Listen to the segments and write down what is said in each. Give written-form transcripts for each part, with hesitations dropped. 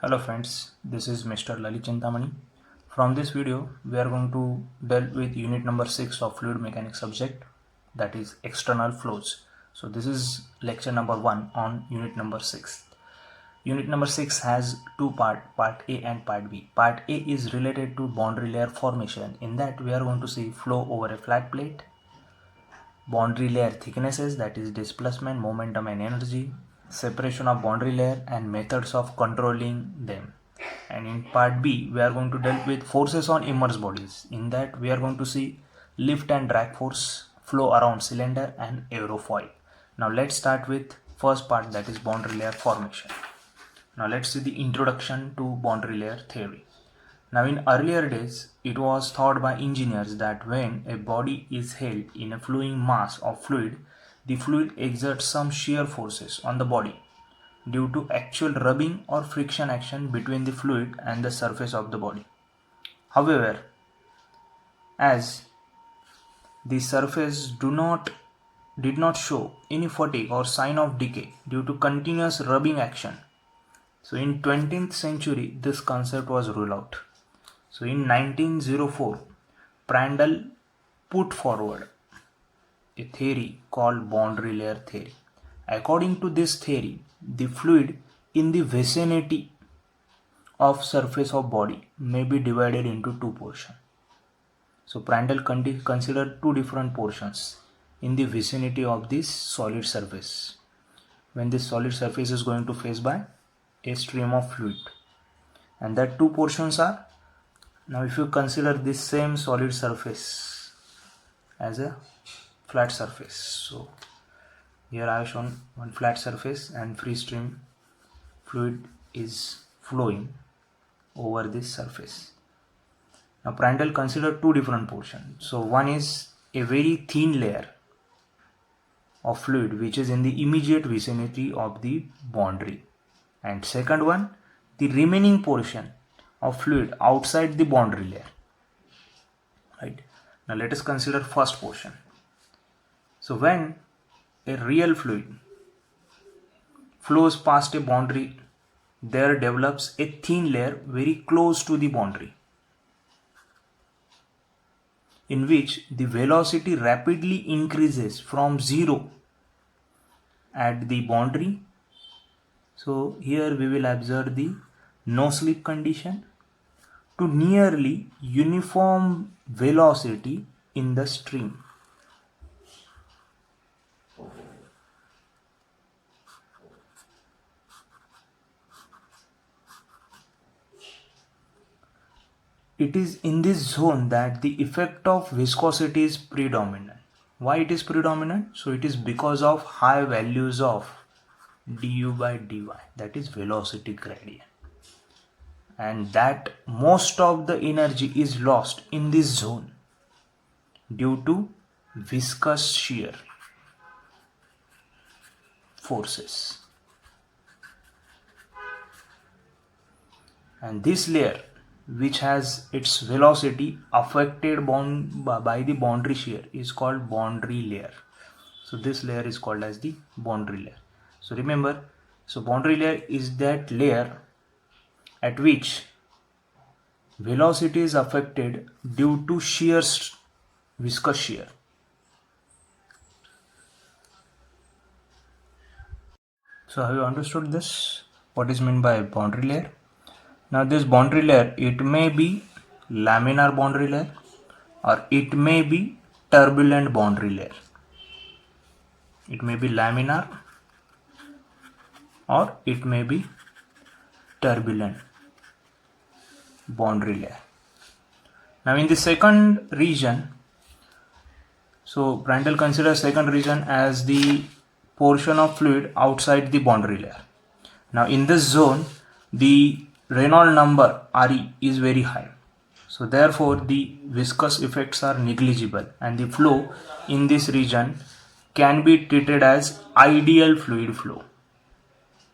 Hello friends, this is Mr. Lalit Chintamani. From this video, we are going to delve with unit number 6 of fluid mechanics subject, that is external flows. So this is lecture number 1 on unit number 6. Unit number 6 has two parts, part A and part B. Part A is related to boundary layer formation. In that we are going to see flow over a flat plate, boundary layer thicknesses, that is displacement, momentum and energy, separation of boundary layer and methods of controlling them. And in part B we are going to deal with forces on immersed bodies. In that we are going to see lift and drag force, flow around cylinder and aerofoil. Now let's start with first part, that is boundary layer formation. Now let's see the introduction to boundary layer theory. Now in earlier days, it was thought by engineers that when a body is held in a flowing mass of fluid, the fluid exerts some shear forces on the body due to actual rubbing or friction action between the fluid and the surface of the body. However, as the surface did not show any fatigue or sign of decay due to continuous rubbing action, so in 20th century this concept was ruled out. So in 1904, Prandtl put forward a theory called boundary layer theory. According to this theory, the fluid in the vicinity of surface of body may be divided into two portions. So Prandtl considered two different portions in the vicinity of this solid surface, when this solid surface is going to face by a stream of fluid, and that two portions are, now if you consider this same solid surface as a flat surface, so here I have shown one flat surface and free stream fluid is flowing over this surface. Now Prandtl considered two different portions. So one is a very thin layer of fluid which is in the immediate vicinity of the boundary, and second one, the remaining portion of fluid outside the boundary layer. Right. Now let us consider first portion. So when a real fluid flows past a boundary, there develops a thin layer very close to the boundary, in which the velocity rapidly increases from zero at the boundary. So here we will observe the no slip condition to nearly uniform velocity in the stream. It is in this zone that the effect of viscosity is predominant. Why it is predominant? So it is because of high values of du by dy, that is velocity gradient, and that most of the energy is lost in this zone due to viscous shear forces. And this layer, which has its velocity affected by the boundary shear, is called boundary layer. So this layer is called as the boundary layer. So remember, so boundary layer is that layer at which velocity is affected due to viscous shear. So have you understood this? What is meant by boundary layer? Now this boundary layer, it may be laminar boundary layer or it may be turbulent boundary layer. It may be laminar or it may be turbulent boundary layer. Now in the second region, so Prandtl considers second region as the portion of fluid outside the boundary layer. Now in this zone, the Reynolds number Re is very high. So therefore the viscous effects are negligible and the flow in this region can be treated as ideal fluid flow.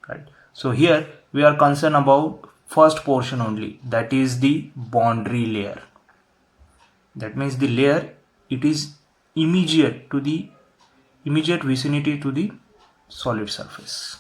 Right. So here we are concerned about first portion only, that is the boundary layer. That means the layer, it is immediate vicinity to the solid surface.